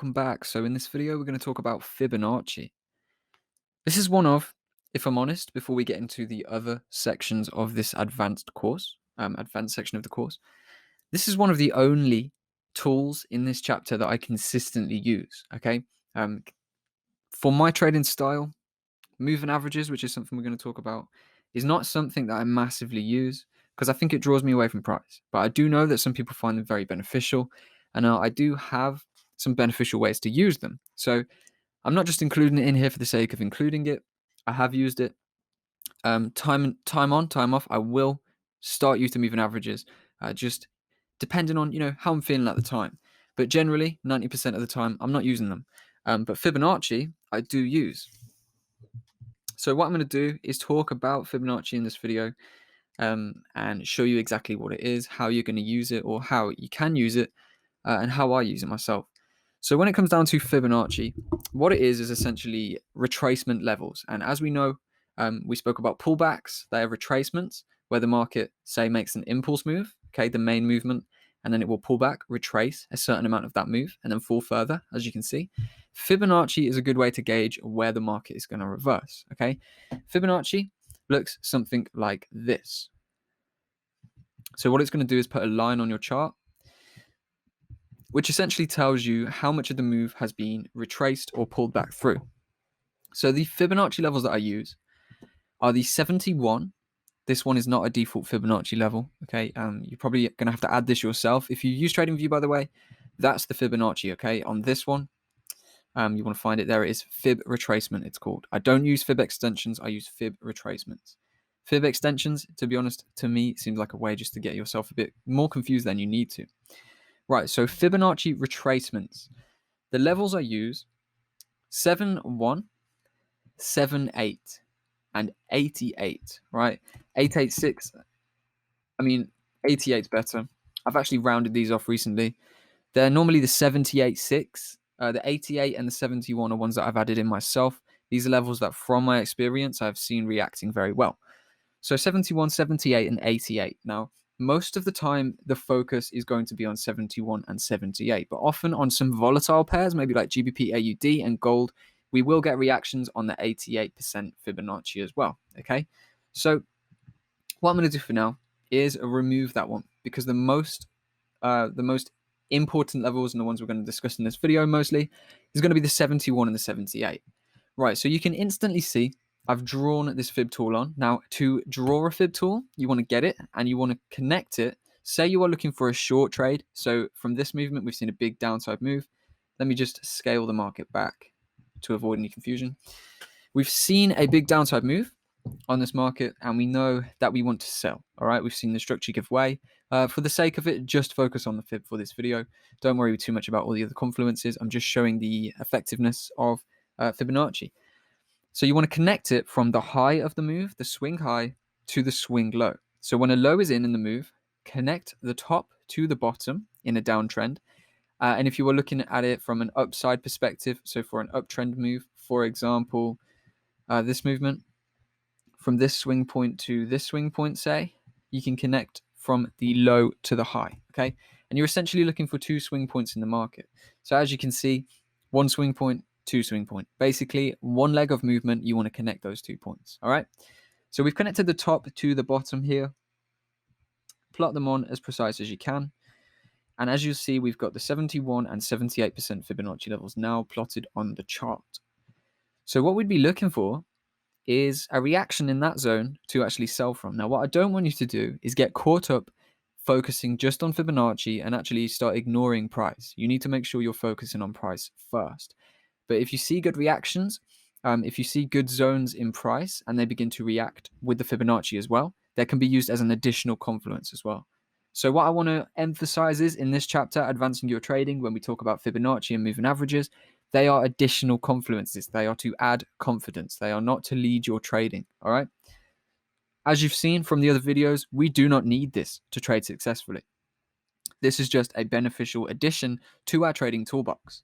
welcome back. So in this video, we're going to talk about Fibonacci. This is one of, if I'm honest, before we get into the other sections of this advanced section of the course, this is one of the only tools in this chapter that I consistently use, okay? For my trading style, moving averages, which is something we're going to talk about, is not something that I massively use because I think it draws me away from price. But I do know that some people find them very beneficial, and I do have some beneficial ways to use them. So I'm not just including it in here for the sake of including it. I have used it. Time on, time off. I will start using moving averages, just depending on how I'm feeling at the time. But generally, 90% of the time, I'm not using them. But Fibonacci, I do use. So what I'm going to do is talk about Fibonacci in this video, and show you exactly what it is, how you're going to use it, or how you can use it, and how I use it myself. So when it comes down to Fibonacci, what it is essentially retracement levels. And as we know, we spoke about pullbacks. They are retracements where the market, say, makes an impulse move, okay, the main movement, and then it will pull back, retrace a certain amount of that move, and then fall further, as you can see. Fibonacci is a good way to gauge where the market is going to reverse, okay? Fibonacci looks something like this. So what it's going to do is put a line on your chart, which essentially tells you how much of the move has been retraced or pulled back through. So the Fibonacci levels that I use are the 71. This one is not a default Fibonacci level, okay? You're probably going to have to add this yourself. If you use TradingView, by the way, that's the Fibonacci, okay? On this one, you want to find it there. It is Fib retracement, it's called. I don't use Fib extensions. I use Fib retracements. Fib extensions, to be honest, to me, seems like a way just to get yourself a bit more confused than you need to. Right, so Fibonacci retracements. The levels I use, 7-1, 7-8, and 88, right? 886, I mean, 88 is better. I've actually rounded these off recently. They're normally the 78.6. The 88 and the 71 are ones that I've added in myself. These are levels that, from my experience, I've seen reacting very well. So 71, 78, and 88. Now, most of the time, the focus is going to be on 71 and 78, but often on some volatile pairs, maybe like GBP AUD and gold, we will get reactions on the 88% Fibonacci as well, okay? So what I'm going to do for now is remove that one, because the most important levels, and the ones we're going to discuss in this video mostly, is going to be the 71 and the 78. Right, so you can instantly see I've drawn this fib tool on. Now, to draw a fib tool, you want to get it and you want to connect it. Say you are looking for a short trade. So from this movement, we've seen a big downside move. Let me just scale the market back to avoid any confusion. We've seen a big downside move on this market, and we know that we want to sell. All right, we've seen the structure give way. For the sake of it, just focus on the fib for this video. Don't worry too much about all the other confluences. I'm just showing the effectiveness of Fibonacci. So you want to connect it from the high of the move, the swing high, to the swing low. So when a low is in the move, connect the top to the bottom in a downtrend. And if you were looking at it from an upside perspective, so for an uptrend move, for example, this movement, from this swing point to this swing point, say, you can connect from the low to the high, okay? And you're essentially looking for two swing points in the market. So as you can see, one swing point, two swing point. Basically, one leg of movement, you want to connect those 2 points, all right? So we've connected the top to the bottom here. Plot them on as precise as you can. And as you see, we've got the 71 and 78% Fibonacci levels now plotted on the chart. So what we'd be looking for is a reaction in that zone to actually sell from. Now, what I don't want you to do is get caught up focusing just on Fibonacci and actually start ignoring price. You need to make sure you're focusing on price first. But if you see good reactions, if you see good zones in price and they begin to react with the Fibonacci as well, that can be used as an additional confluence as well. So what I want to emphasize is in this chapter, Advancing Your Trading, when we talk about Fibonacci and moving averages, they are additional confluences. They are to add confidence. They are not to lead your trading, all right? As you've seen from the other videos, we do not need this to trade successfully. This is just a beneficial addition to our trading toolbox.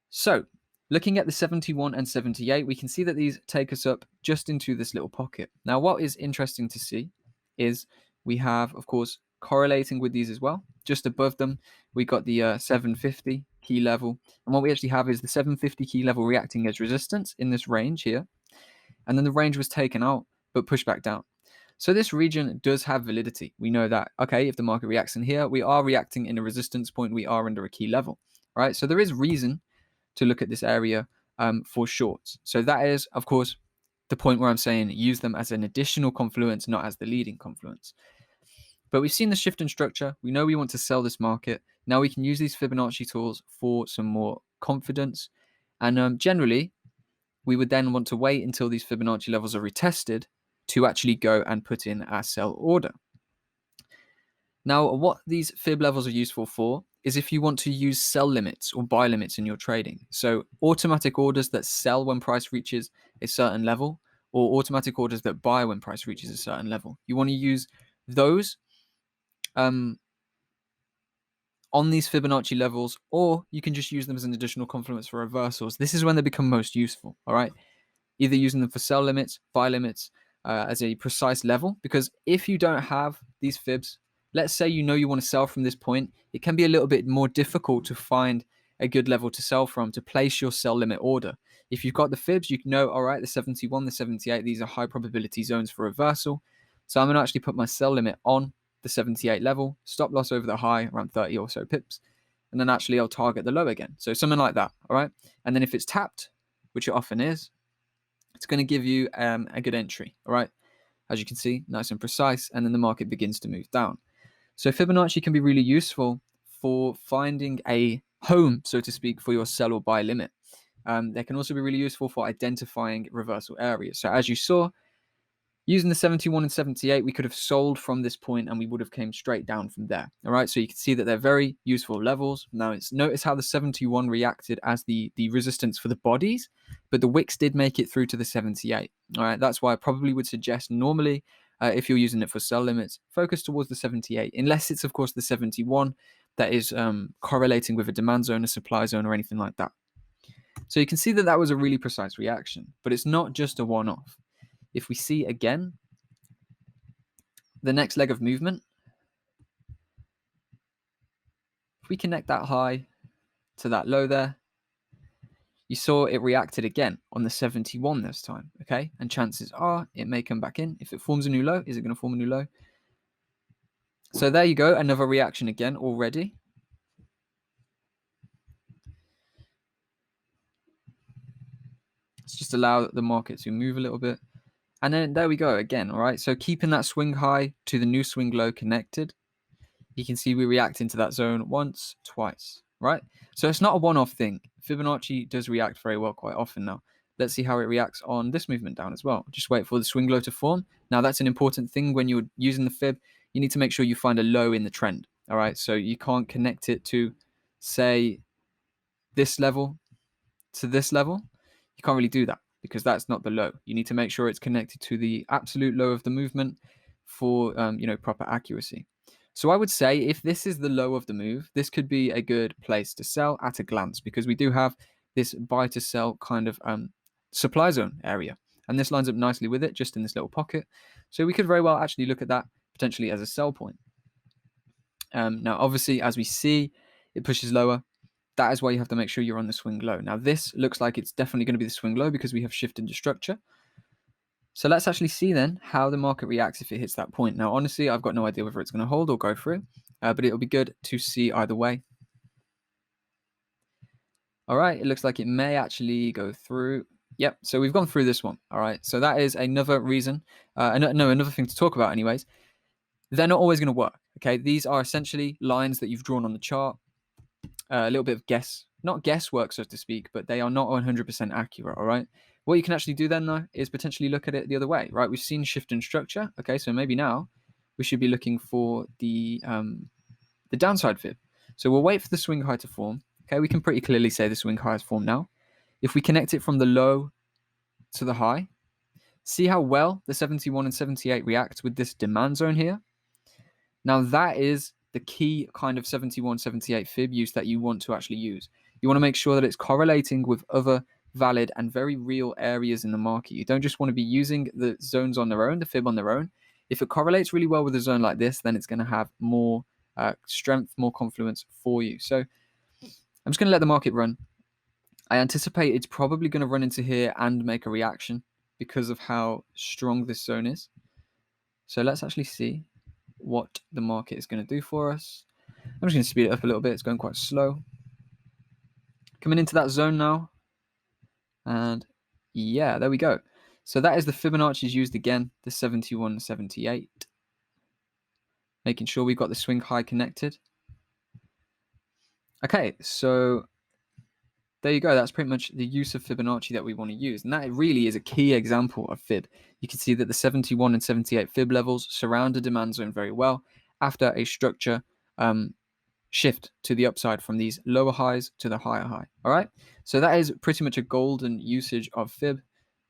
So, looking at the 71 and 78, we can see that these take us up just into this little pocket. Now, what is interesting to see is we have, of course, correlating with these as well. Just above them, we got the 750 key level. And what we actually have is the 750 key level reacting as resistance in this range here. And then the range was taken out, but pushed back down. So this region does have validity. We know that, okay, if the market reacts in here, we are reacting in a resistance point, we are under a key level, right? So there is reason to look at this area for shorts. So that is, of course, the point where I'm saying use them as an additional confluence, not as the leading confluence. But we've seen the shift in structure. We know we want to sell this market. Now we can use these Fibonacci tools for some more confidence. And generally, we would then want to wait until these Fibonacci levels are retested to actually go and put in our sell order. Now, what these fib levels are useful for is if you want to use sell limits or buy limits in your trading. So automatic orders that sell when price reaches a certain level, or automatic orders that buy when price reaches a certain level. You want to use those on these Fibonacci levels, or you can just use them as an additional confluence for reversals. This is when they become most useful, all right? Either using them for sell limits, buy limits as a precise level, because if you don't have these fibs, let's say you know you want to sell from this point, it can be a little bit more difficult to find a good level to sell from, to place your sell limit order. If you've got the fibs, you can know, all right, the 71, the 78, these are high probability zones for reversal. So I'm going to actually put my sell limit on the 78 level, stop loss over the high, around 30 or so pips, and then actually I'll target the low again. So something like that, all right? And then if it's tapped, which it often is, it's going to give you a good entry, all right? As you can see, nice and precise, and then the market begins to move down. So Fibonacci can be really useful for finding a home, so to speak, for your sell or buy limit. They can also be really useful for identifying reversal areas. So as you saw, using the 71 and 78, we could have sold from this point and we would have came straight down from there. All right, so you can see that they're very useful levels. Now, notice how the 71 reacted as the resistance for the bodies, but the wicks did make it through to the 78. All right, that's why I probably would suggest normally, if you're using it for sell limits, focus towards the 78, unless it's, of course, the 71 that is correlating with a demand zone, a supply zone, or anything like that. So you can see that that was a really precise reaction, but it's not just a one-off. If we see again the next leg of movement, if we connect that high to that low there, you saw it reacted again on the 71 this time, okay? And chances are it may come back in. If it forms a new low, is it going to form a new low? So there you go, another reaction again already. Let's just allow the market to move a little bit. And then there we go again, all right? So keeping that swing high to the new swing low connected, you can see we react into that zone once, twice, right? So it's not a one-off thing. Fibonacci does react very well quite often now. Let's see how it reacts on this movement down as well. Just wait for the swing low to form. Now that's an important thing when you're using the fib. You need to make sure you find a low in the trend, all right? So you can't connect it to, say, this level to this level. You can't really do that because that's not the low. You need to make sure it's connected to the absolute low of the movement for proper accuracy. So I would say if this is the low of the move, this could be a good place to sell at a glance because we do have this buy to sell kind of supply zone area. And this lines up nicely with it just in this little pocket. So we could very well actually look at that potentially as a sell point. Now, obviously, as we see, it pushes lower. That is why you have to make sure you're on the swing low. Now, this looks like it's definitely going to be the swing low because we have shifted the structure. So let's actually see then how the market reacts if it hits that point. Now, honestly, I've got no idea whether it's going to hold or go through, but it'll be good to see either way. All right, it looks like it may actually go through. Yep, so we've gone through this one. All right, so that is another reason, another thing to talk about anyways. They're not always going to work, okay? These are essentially lines that you've drawn on the chart. A little bit of not guesswork, so to speak, but they are not 100% accurate, all right? What you can actually do then, though, is potentially look at it the other way, right? We've seen shift in structure, okay? So maybe now we should be looking for the downside fib. So we'll wait for the swing high to form, okay? We can pretty clearly say the swing high has formed now. If we connect it from the low to the high, see how well the 71 and 78 react with this demand zone here? Now that is the key kind of 71, 78 fib use that you want to actually use. You want to make sure that it's correlating with other valid and very real areas in the market. You don't just want to be using the zones on their own, the fib on their own. If it correlates really well with a zone like this, then it's going to have more strength, more confluence for you. So I'm just going to let the market run. I anticipate it's probably going to run into here and make a reaction because of how strong this zone is. So let's actually see what the market is going to do for us. I'm just going to speed it up a little bit. It's going quite slow. Coming into that zone now. And yeah, there we go. So that is the Fibonacci's used again, the 71, 78. Making sure we've got the swing high connected. Okay, so there you go. That's pretty much the use of Fibonacci that we want to use. And that really is a key example of Fib. You can see that the 71 and 78 Fib levels surround a demand zone very well after a structure shift to the upside from these lower highs to the higher high. All right. So that is pretty much a golden usage of Fib.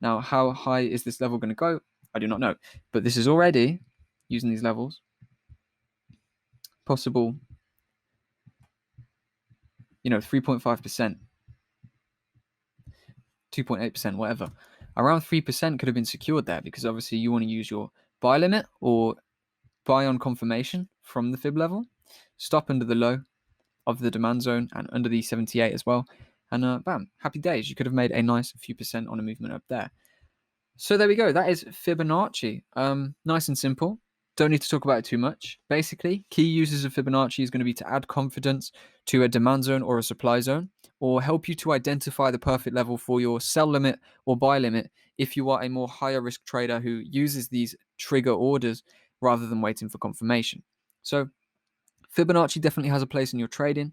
Now, how high is this level going to go? I do not know. But this is already, using these levels, possible, 3.5%. 2.8%, whatever. Around 3% could have been secured there because obviously you want to use your buy limit or buy on confirmation from the Fib level, stop under the low of the demand zone and under the 78 as well. And bam, happy days. You could have made a nice few percent on a movement up there. So there we go. That is Fibonacci. Nice and simple. Don't need to talk about it too much. Basically, key uses of Fibonacci is going to be to add confidence to a demand zone or a supply zone, or help you to identify the perfect level for your sell limit or buy limit if you are a more higher risk trader who uses these trigger orders rather than waiting for confirmation. So Fibonacci definitely has a place in your trading.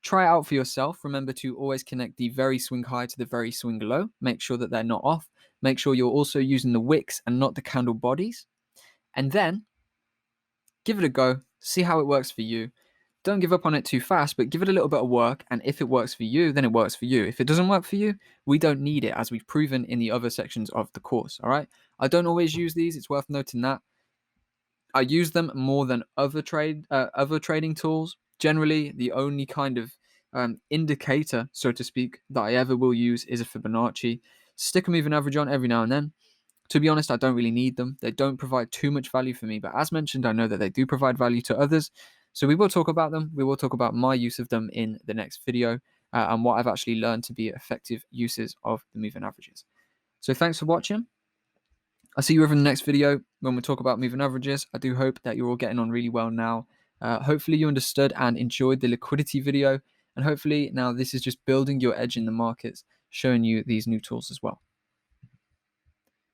Try it out for yourself. Remember to always connect the very swing high to the very swing low. Make sure that they're not off. Make sure you're also using the wicks and not the candle bodies. And then give it a go. See how it works for you. Don't give up on it too fast, but give it a little bit of work. And if it works for you, then it works for you. If it doesn't work for you, we don't need it, as we've proven in the other sections of the course. All right. I don't always use these. It's worth noting that. I use them more than other trading tools. Generally, the only kind of indicator, so to speak, that I ever will use is a Fibonacci. Stick a moving average on every now and then. To be honest, I don't really need them. They don't provide too much value for me, but as mentioned, I know that they do provide value to others. So we will talk about them. We will talk about my use of them in the next video and what I've actually learned to be effective uses of the moving averages. So thanks for watching. I'll see you over in the next video when we talk about moving averages. I do hope that you're all getting on really well now. Hopefully you understood and enjoyed the liquidity video. And hopefully now this is just building your edge in the markets, showing you these new tools as well.